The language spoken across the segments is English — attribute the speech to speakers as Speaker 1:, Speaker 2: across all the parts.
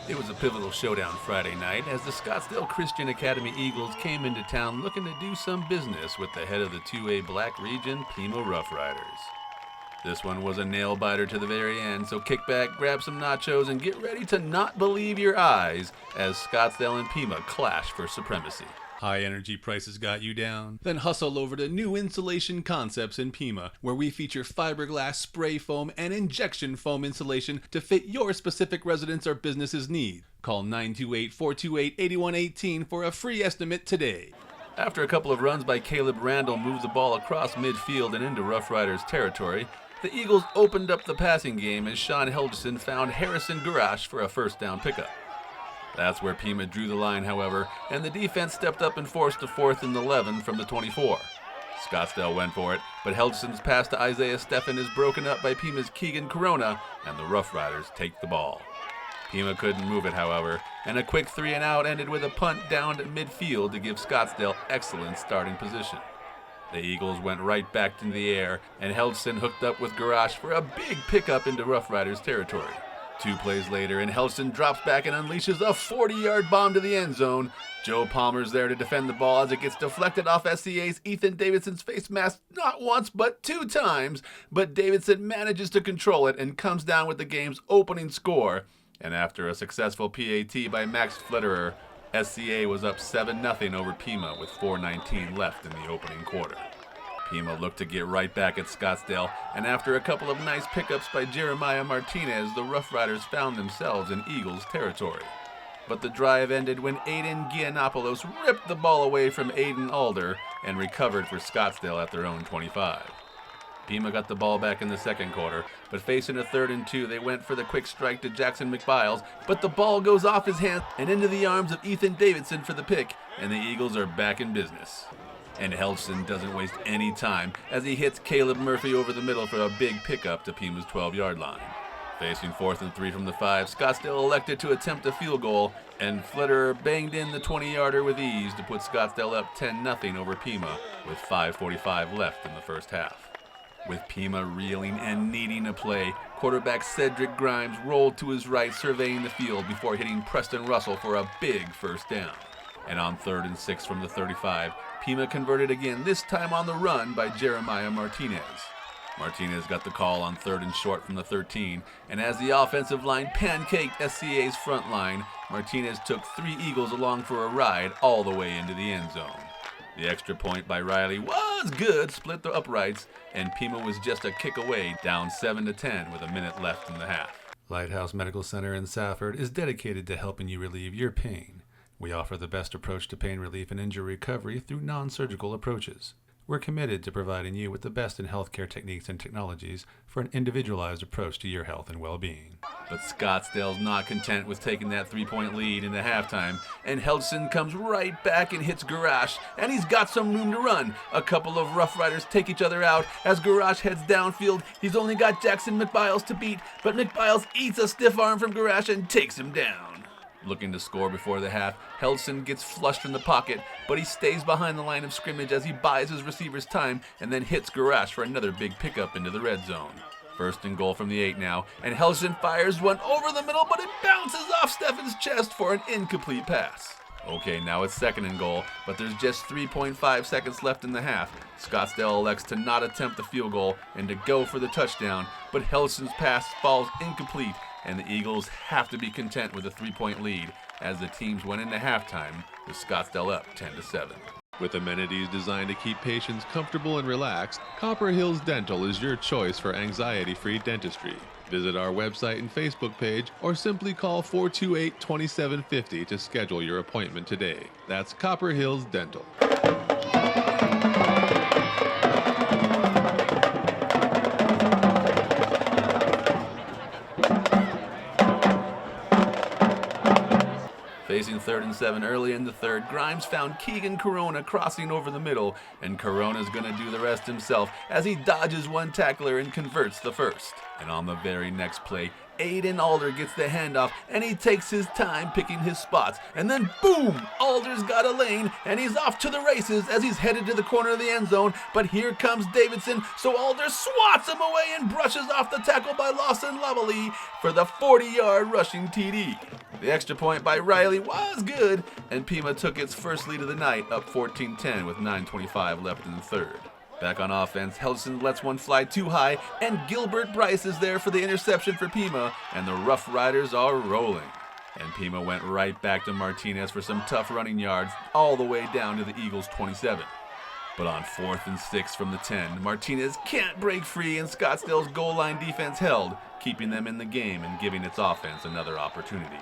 Speaker 1: It was a pivotal showdown Friday night as the Scottsdale Christian Academy Eagles came into town looking to do some business with the head of the 2A Black Region, Pima Rough Riders. This one was a nail-biter to the very end, so kick back, grab some nachos, and get ready to not believe your eyes as Scottsdale and Pima clash for supremacy. High energy prices got you down? Then hustle over to New Insulation Concepts in Pima, where we feature fiberglass, spray foam, and injection foam insulation to fit your specific residence or business's need. Call 928-428-8118 for a free estimate today. After a couple of runs by Caleb Randall moved the ball across midfield and into Rough Riders territory, the Eagles opened up the passing game as Sean Helgeson found Harrison Garash for a first down pickup. That's where Pima drew the line, however, and the defense stepped up and forced a 4th and 11 from the 24. Scottsdale went for it, but Helgeson's pass to Isaiah Steffen is broken up by Pima's Keegan Corona, and the Rough Riders take the ball. Pima couldn't move it, however, and a quick 3-and-out ended with a punt down at midfield to give Scottsdale excellent starting position. The Eagles went right back into the air, and Helgeson hooked up with Garash for a big pickup into Rough Riders territory. 2 plays later, and Helgeson drops back and unleashes a 40-yard bomb to the end zone. Joe Palmer's there to defend the ball as it gets deflected off SCA's Ethan Davidson's face mask not once but 2 times, but Davidson manages to control it and comes down with the game's opening score. And after a successful PAT by Max Flitterer, SCA was up 7-0 over Pima with 4:19 left in the opening quarter. Pima looked to get right back at Scottsdale, and after a couple of nice pickups by Jeremiah Martinez, the Rough Riders found themselves in Eagles territory. But the drive ended when Aiden Giannopoulos ripped the ball away from Aiden Alder and recovered for Scottsdale at their own 25. Pima got the ball back in the second quarter, but facing a 3rd and 2, they went for the quick strike to Jackson McBiles, but the ball goes off his hands and into the arms of Ethan Davidson for the pick, and the Eagles are back in business. And Helgeson doesn't waste any time as he hits Caleb Murphy over the middle for a big pickup to Pima's 12-yard line. Facing 4th and 3 from the 5, Scottsdale elected to attempt a field goal, and Flitterer banged in the 20-yarder with ease to put Scottsdale up 10-0 over Pima with 5:45 left in the first half. With Pima reeling and needing a play, quarterback Cedric Grimes rolled to his right surveying the field before hitting Preston Russell for a big first down. And on 3rd and 6 from the 35, Pima converted again, this time on the run by Jeremiah Martinez. Martinez got the call on 3rd and short from the 13, and as the offensive line pancaked SCA's front line, Martinez took 3 Eagles along for a ride all the way into the end zone. The extra point by Riley was good, split the uprights, and Pima was just a kick away, down 7-10 with a minute left in the half. Lighthouse Medical Center in Safford is dedicated to helping you relieve your pain. We offer the best approach to pain relief and injury recovery through non-surgical approaches. We're committed to providing you with the best in healthcare techniques and technologies for an individualized approach to your health and well-being. But Scottsdale's not content with taking that 3-point lead into halftime, and Helgeson comes right back and hits Garash, and he's got some room to run. A couple of Rough Riders take each other out as Garash heads downfield. He's only got Jackson McBiles to beat, but McBiles eats a stiff arm from Garash and takes him down. Looking to score before the half, Helgeson gets flushed from the pocket, but he stays behind the line of scrimmage as he buys his receivers time and then hits Garash for another big pickup into the red zone. 1st and goal from the 8 now, and Helgeson fires one over the middle, but it bounces off Steffen's chest for an incomplete pass. Okay, now it's 2nd and goal, but there's just 3.5 seconds left in the half. Scottsdale elects to not attempt the field goal and to go for the touchdown, but Helgeson's pass falls incomplete, and the Eagles have to be content with a 3-point lead as the teams went into halftime with Scottsdale up 10-7. With amenities designed to keep patients comfortable and relaxed, Copper Hills Dental is your choice for anxiety-free dentistry. Visit our website and Facebook page or simply call 428-2750 to schedule your appointment today. That's Copper Hills Dental. Facing 3rd and 7 early in the 3rd, Grimes found Keegan Corona crossing over the middle, and Corona's going to do the rest himself as he dodges one tackler and converts the first. And on the very next play, Aiden Alder gets the handoff, and he takes his time picking his spots. And then boom! Alder's got a lane, and he's off to the races as he's headed to the corner of the end zone. But here comes Davidson, so Alder swats him away and brushes off the tackle by Lawson Lovely for the 40-yard rushing TD. The extra point by Riley was good, and Pima took its first lead of the night, up 14-10 with 9:25 left in the third. Back on offense, Helgeson lets one fly too high, and Gilbert Bryce is there for the interception for Pima, and the Rough Riders are rolling. And Pima went right back to Martinez for some tough running yards, all the way down to the Eagles' 27. But on 4th and 6 from the 10, Martinez can't break free, and Scottsdale's goal line defense held, keeping them in the game and giving its offense another opportunity.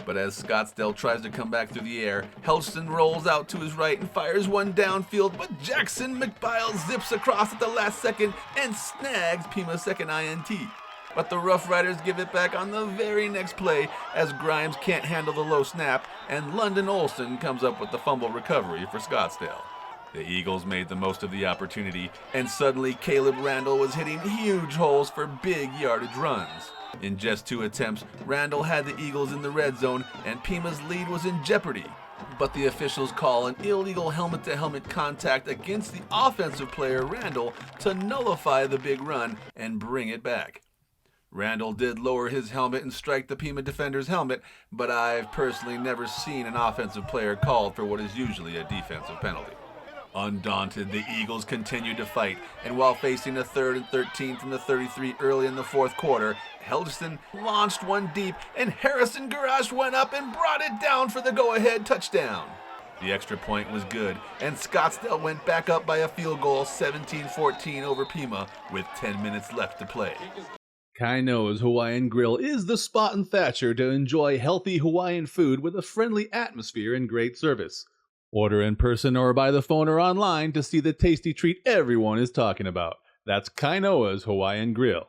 Speaker 1: But as Scottsdale tries to come back through the air, Helgeson rolls out to his right and fires one downfield, but Jackson McBile zips across at the last second and snags Pima's second INT. But the Rough Riders give it back on the very next play as Grimes can't handle the low snap, and London Olson comes up with the fumble recovery for Scottsdale. The Eagles made the most of the opportunity, and suddenly Caleb Randall was hitting huge holes for big yardage runs. In just 2 attempts, Randall had the Eagles in the red zone, and Pima's lead was in jeopardy. But the officials call an illegal helmet-to-helmet contact against the offensive player Randall to nullify the big run and bring it back. Randall did lower his helmet and strike the Pima defender's helmet, but I've personally never seen an offensive player called for what is usually a defensive penalty. Undaunted, the Eagles continued to fight, and while facing a 3rd and 13 from the 33 early in the fourth quarter, Helgeson launched one deep, and Harrison Garash went up and brought it down for the go-ahead touchdown. The extra point was good, and Scottsdale went back up by a field goal 17-14 over Pima with 10 minutes left to play.
Speaker 2: Kainoa's Hawaiian Grill is the spot in Thatcher to enjoy healthy Hawaiian food with a friendly atmosphere and great service. Order in person or by the phone or online to see the tasty treat everyone is talking about. That's Kainoa's Hawaiian Grill.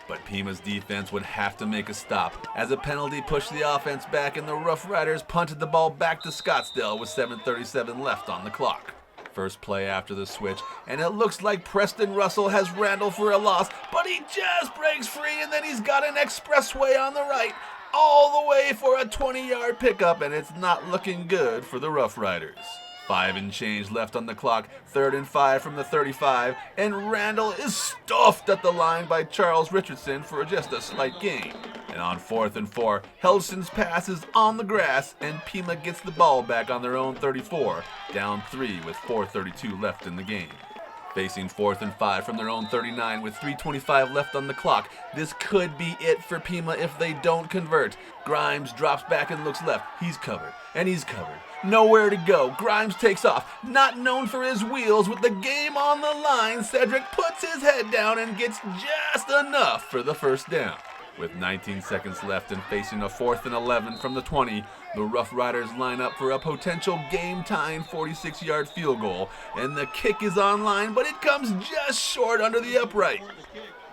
Speaker 1: But Pima's defense would have to make a stop as a penalty pushed the offense back, and the Rough Riders punted the ball back to Scottsdale with 7:37 left on the clock. First play after the switch, and it looks like Preston Russell has Randall for a loss, but he just breaks free, and then he's got an expressway on the right, all the way for a 20-yard pickup, and it's not looking good for the Rough Riders. 5 and change left on the clock, 3rd and 5 from the 35, and Randall is stuffed at the line by Charles Richardson for just a slight gain. And on 4th and 4, Helgeson's pass is on the grass, and Pima gets the ball back on their own 34, down 3 with 4:32 left in the game. Facing 4th and 5 from their own 39 with 3:25 left on the clock, this could be it for Pima if they don't convert. Grimes drops back and looks left. He's covered, and he's covered. Nowhere to go. Grimes takes off. Not known for his wheels, with the game on the line, Cedric puts his head down and gets just enough for the first down. With 19 seconds left and facing a 4th and 11 from the 20, the Rough Riders line up for a potential game-tying 46-yard field goal, and the kick is online, but it comes just short under the upright.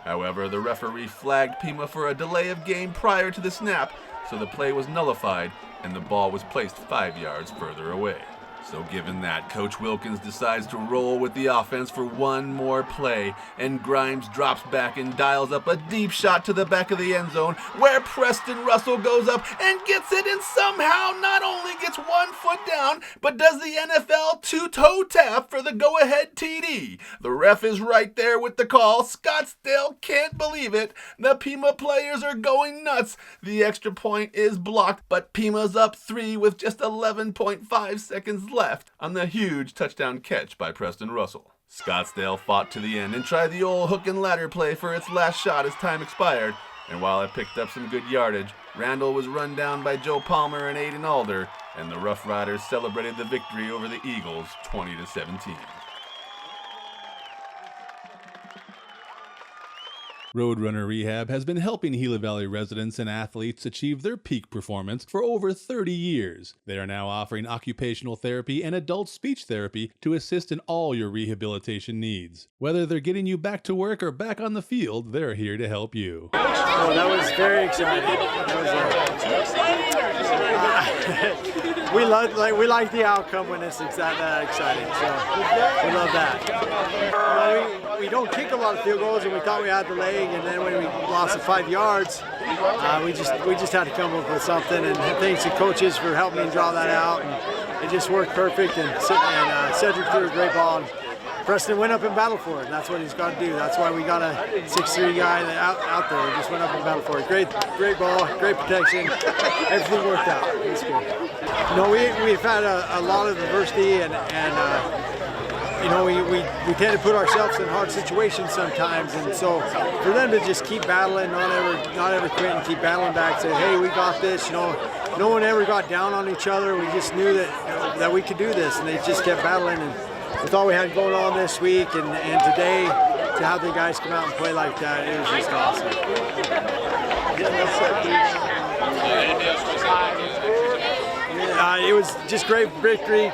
Speaker 1: However, the referee flagged Pima for a delay of game prior to the snap, so the play was nullified, and the ball was placed 5 yards further away. So given that, Coach Wilkins decides to roll with the offense for one more play, and Grimes drops back and dials up a deep shot to the back of the end zone, where Preston Russell goes up and gets it, and somehow not only gets 1 foot down, but does the NFL two-toe tap for the go-ahead TD. The ref is right there with the call. Scottsdale can't believe it. The Pima players are going nuts. The extra point is blocked, but Pima's up 3 with just 11.5 seconds left on the huge touchdown catch by Preston Russell. Scottsdale fought to the end and tried the old hook and ladder play for its last shot as time expired, and while it picked up some good yardage, Randall was run down by Joe Palmer and Aiden Alder, and the Rough Riders celebrated the victory over the Eagles 20-17.
Speaker 2: Roadrunner Rehab has been helping Gila Valley residents and athletes achieve their peak performance for over 30 years. They are now offering occupational therapy and adult speech therapy to assist in all your rehabilitation needs. Whether they're getting you back to work or back on the field, they're here to help you.
Speaker 3: Oh, that was very exciting. we like the outcome when it's that exciting. So we love that. We don't kick a lot of field goals, and we thought we had the leg, and then when we lost the 5 yards, we just had to come up with something. And thanks to coaches for helping me draw that out. And it just worked perfect. And Cedric threw a great ball. And Preston went up and battled for it. And that's what he's got to do. That's why we got a 6'3" guy out there. He just went up and battled for it. Great ball, great protection. Everything worked out. It was good. You know, we've had a lot of adversity, and you know, we tend to put ourselves in hard situations sometimes, and so for them to just keep battling, not ever quit, and keep battling back, say, hey, we got this. You know, no one ever got down on each other. We just knew that we could do this, and they just kept battling. And with all we had going on this week and today, to have the guys come out and play like that, it was just awesome. It was just great victory.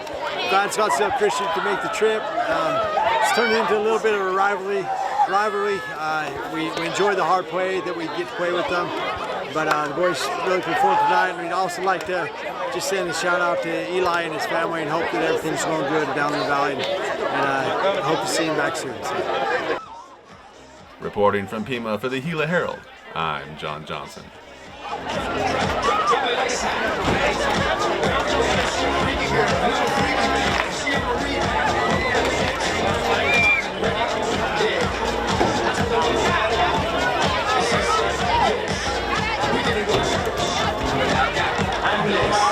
Speaker 3: Glad Scottsdale Christian could make the trip. It's turned into a little bit of a rivalry. We enjoy the hard play that we get to play with them. But the boys really performed tonight. And we'd also like to just send a shout out to Eli and his family and hope that everything's going good down in the valley. And I hope to see him back soon. So.
Speaker 1: Reporting from Pima for the Gila Herald, I'm John Johnson.